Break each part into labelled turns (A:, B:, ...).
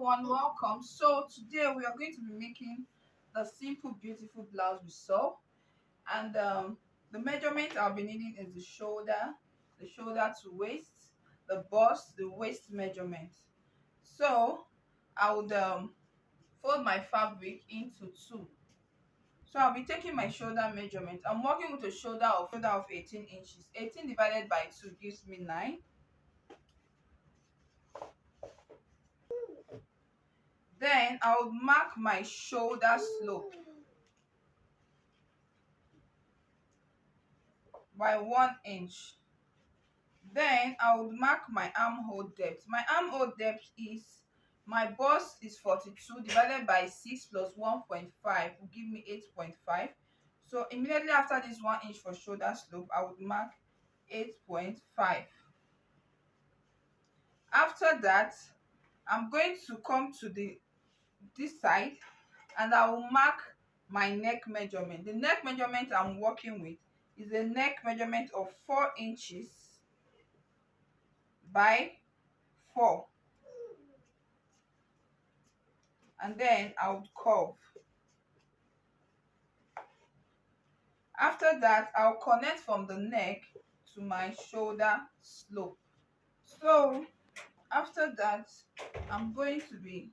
A: everyone, welcome. So today we are going to be making the simple beautiful blouse we saw, and the measurement I'll be needing is the shoulder to waist, the bust, the waist measurement. So I would fold my fabric into two. So I'll be taking my shoulder measurement. I'm working with a shoulder of 18 inches. 18 divided by 2 gives me 9. Then I would mark my shoulder slope by 1 inch. Then I would mark my armhole depth. My armhole depth is, my bust is 42 divided by 6 plus 1.5 will give me 8.5. So immediately after this 1 inch for shoulder slope, I would mark 8.5. After that, I'm going to come to this side and I will mark my neck measurement. The neck measurement I'm working with is a neck measurement of 4 inches by 4, and then I would curve. After that, I'll connect from the neck to my shoulder slope. So after that, I'm going to be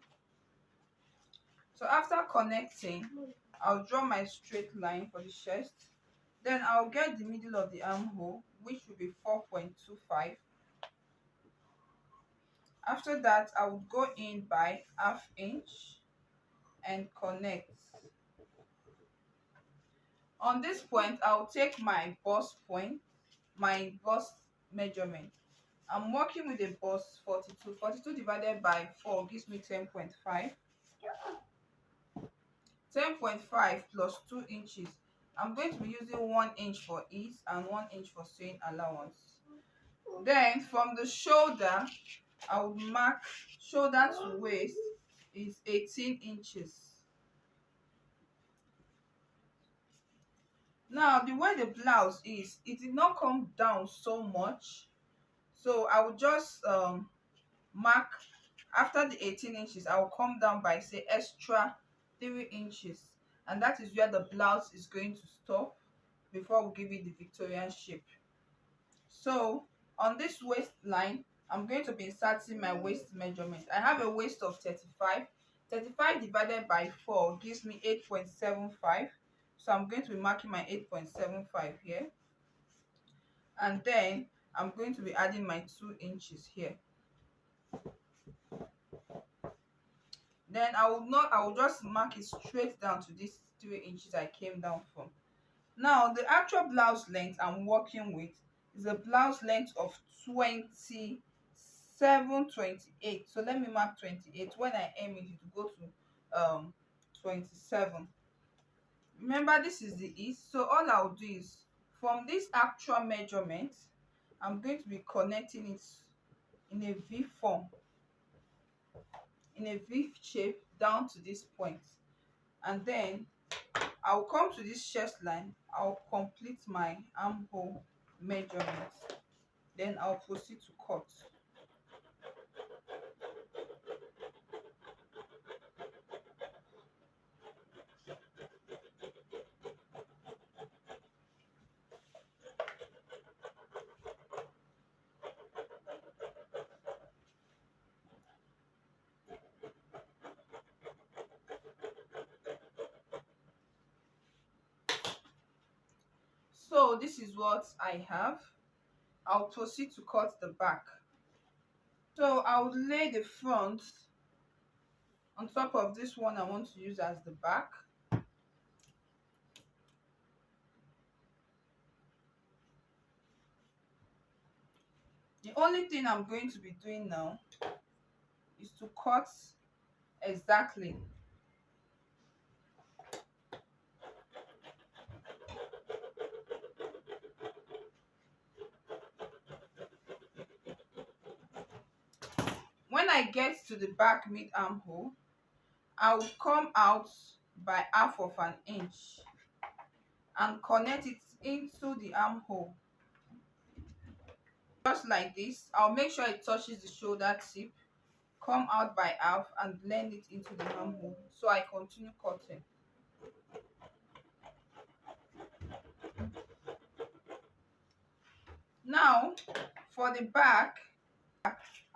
A: so after connecting, I'll draw my straight line for the chest. Then I'll get the middle of the armhole, which will be 4.25. After that, I would go in by ½ inch and connect. On this point, I'll take my bust point, my bust measurement. I'm working with a bust 42. 42 divided by 4 gives me 10.5. 10.5 plus 2 inches. I'm going to be using 1 inch for ease and 1 inch for sewing allowance. Then from the shoulder, I will mark shoulder to waist is 18 inches. Now the way the blouse is, it did not come down so much, so I will just mark after the 18 inches. I will come down by say extra 3 inches, and that is where the blouse is going to stop before we give it the Victorian shape. So on this waistline, I'm going to be inserting my waist measurement. I have a waist of 35. 35 divided by 4 gives me 8.75. So I'm going to be marking my 8.75 here. And then I'm going to be adding my 2 inches here. Then I will just mark it straight down to this 3 inches I came down from. Now the actual blouse length I'm working with is a blouse length of 27.28. So let me mark 28. When I aim it will go to 27. Remember, this is the east, so all I'll do is from this actual measurement, I'm going to be connecting it in a V form, in a V shape down to this point, and then I'll come to this chest line. I'll complete my armhole measurement, then I'll proceed to cut. So this is what I have. I'll proceed to cut the back. So I would lay the front on top of this one I want to use as the back. The only thing I'm going to be doing now is to cut exactly. When I get to the back mid armhole, I will come out by ½ inch and connect it into the armhole. Just like this. I'll make sure it touches the shoulder tip, come out by half and blend it into the armhole. So I continue cutting. Now for the back,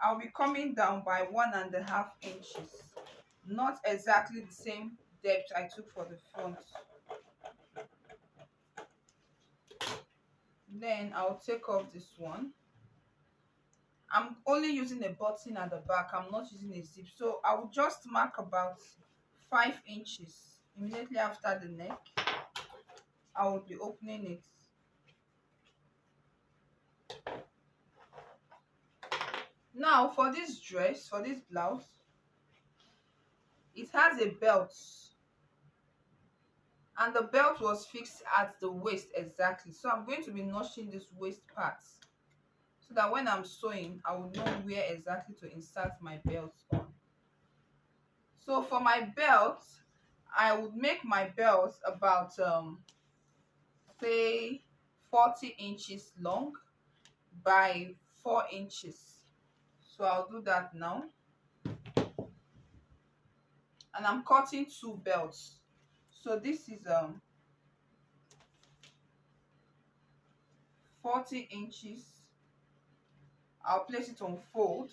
A: I'll be coming down by 1.5 inches, not exactly the same depth I took for the front. Then I'll take off this one. I'm only using a button at the back, I'm not using a zip, so I will just mark about 5 inches immediately after the neck. I will be opening it. Now for this dress, for this blouse, it has a belt, and the belt was fixed at the waist exactly, so I'm going to be notching this waist part so that when I'm sewing I will know where exactly to insert my belt on. So for my belt, I would make my belt about say 40 inches long by 4 inches. So I'll do that now, and I'm cutting 2 belts. So this is 40 inches. I'll place it on fold.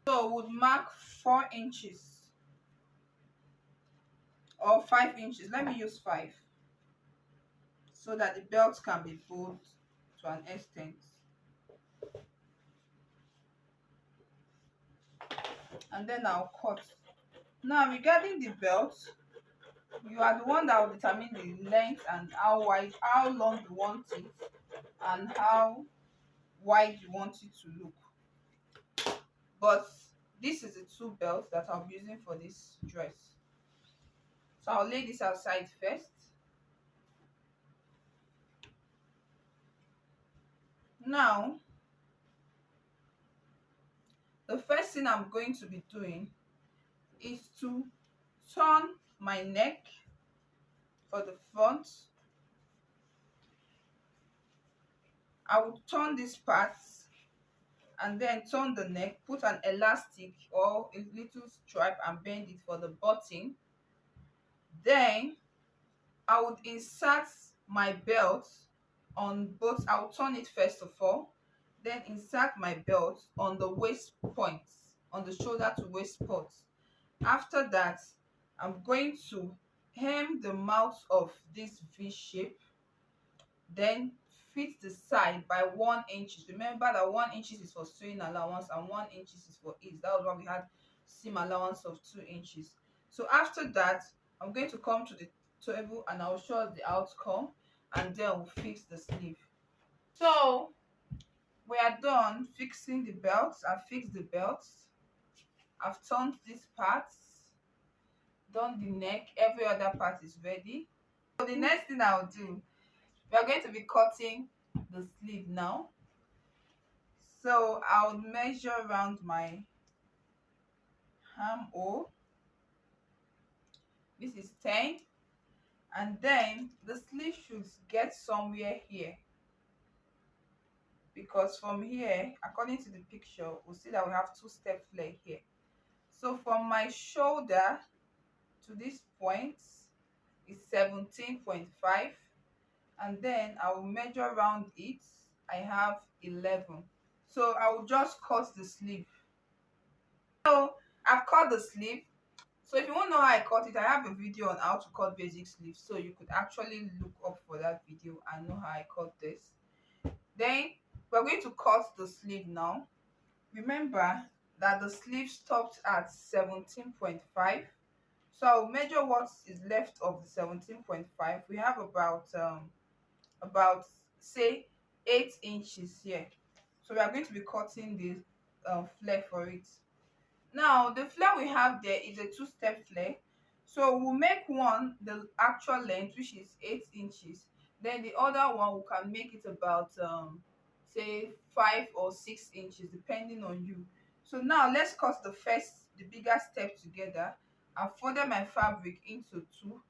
A: So we'll mark 4 inches or 5 inches. Let me use 5 so that the belt can be pulled to an extent. And then I'll cut. Now regarding the belt, you are the one that will determine the length and how wide, how long you want it, and how wide you want it to look. But this is the 2 belts that I'll be using for this dress. So I'll lay this aside first. Now, the first thing I'm going to be doing is to turn my neck for the front. I will turn this part and then turn the neck, put an elastic or a little stripe and bend it for the button. Then I would insert my belt on both. I'll turn it first of all, then insert my belt on the waist points, on the shoulder to waist points. After that, I'm going to hem the mouth of this V shape, then fit the side by 1 inch. Remember that 1 inch is for sewing allowance and 1 inch is for ease. That was why we had seam allowance of 2 inches. So after that, I'm going to come to the table and I'll show the outcome, and then we'll fix the sleeve. So we are done fixing the belts. I've fixed the belts, I've turned these parts, done the neck, every other part is ready. So the next thing I'll do, we are going to be cutting the sleeve now. So I'll measure around my armhole. This is 10, and then the sleeve should get somewhere here, because from here, according to the picture, we'll see that we have 2-step flare here. So from my shoulder to this point is 17.5, and then I will measure around it. I have 11. So I will just cut the sleeve. So I've cut the sleeve. So if you want to know how I cut it, I have a video on how to cut basic sleeves, so you could actually look up for that video and know how I cut this. Then we're going to cut the sleeve now. Remember that the sleeve stopped at 17.5, so I'll measure what is left of the 17.5. We have about say 8 inches here, so we are going to be cutting the flare for it. Now the flare we have there is a 2-step flare, so we'll make one the actual length, which is 8 inches, then the other one we can make it about say 5 or 6 inches depending on you. So now let's cut the bigger step together. I've folded my fabric into 2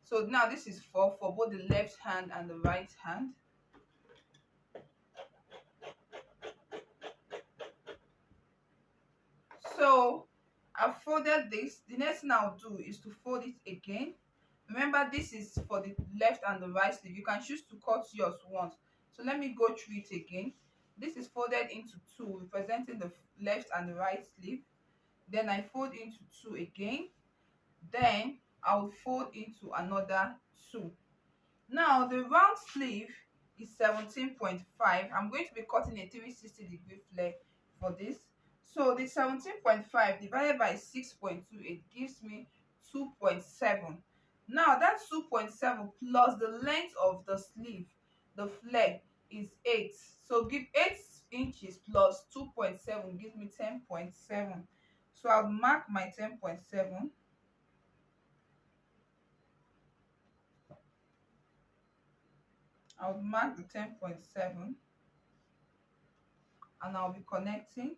A: So now this is 4 for both the left hand and the right hand. So I've folded this. The next thing I'll do is to fold it again. Remember, this is for the left and the right sleeve. You can choose to cut yours once. So let me go through it again. This is folded into two, representing the left and the right sleeve. Then I fold into two again. Then I'll fold into another two. Now the round sleeve is 17.5. I'm going to be cutting a 360-degree flare for this. So the 17.5 divided by 6.28 gives me 2.7. Now that 2.7 plus the length of the sleeve, the flare, is 8. So give 8 inches plus 2.7 gives me 10.7. So I'll mark my 10.7. I'll mark the 10.7 and I'll be connecting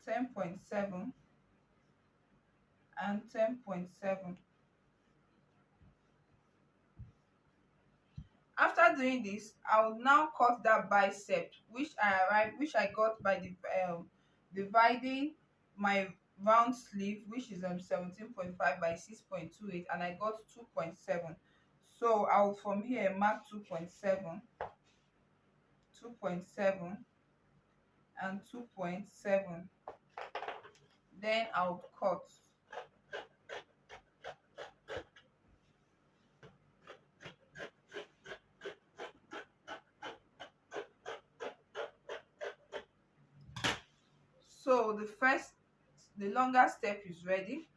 A: 10.7 and 10.7. After doing this, I will now cut that bicep which I got by dividing my round sleeve, which is 17.5 by 6.28, and I got 2.7. So I will from here mark 2.7, 2.7 and 2.7. Then I'll cut. So the longer step is ready.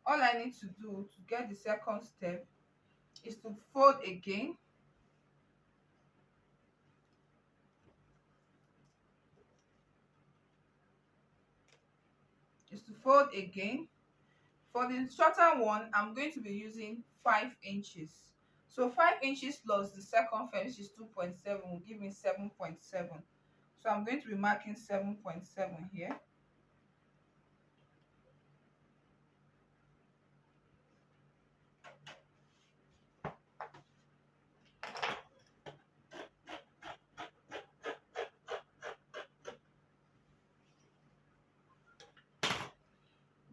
A: All I need to do to get the second step is to fold again. For the shorter one, I'm going to be using 5 inches. So 5 inches plus the second fence, which is 2.7, will give me 7.7. So I'm going to be marking 7.7 here.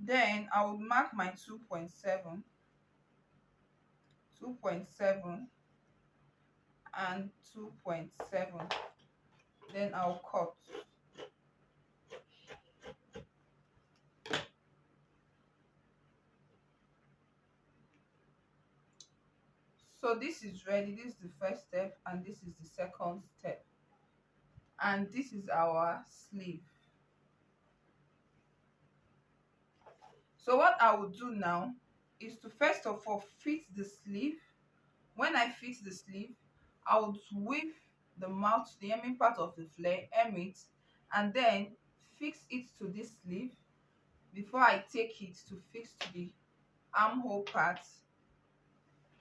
A: Then I will mark my 2.7, 2.7 and 2.7. Then I'll cut. So this is ready. This is the first step and this is the second step. And this is our sleeve. So what I will do now is to first of all fit the sleeve. When I fit the sleeve, I would weave the mouth, the hemming part of the flare, hem it, and then fix it to this sleeve before I take it to fix to the armhole part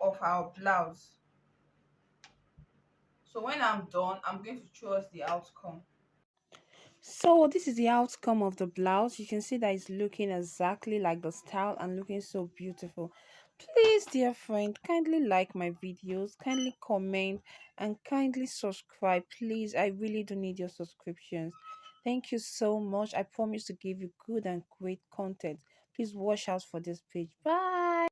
A: of our blouse. So when I'm done, I'm going to show us the outcome. So this is the outcome of the blouse. You can see that it's looking exactly like the style and looking so beautiful. Please, dear friend, kindly like my videos, kindly comment, and kindly subscribe. Please, I really do need your subscriptions. Thank you so much. I promise to give you good and great content. Please watch out for this page. Bye.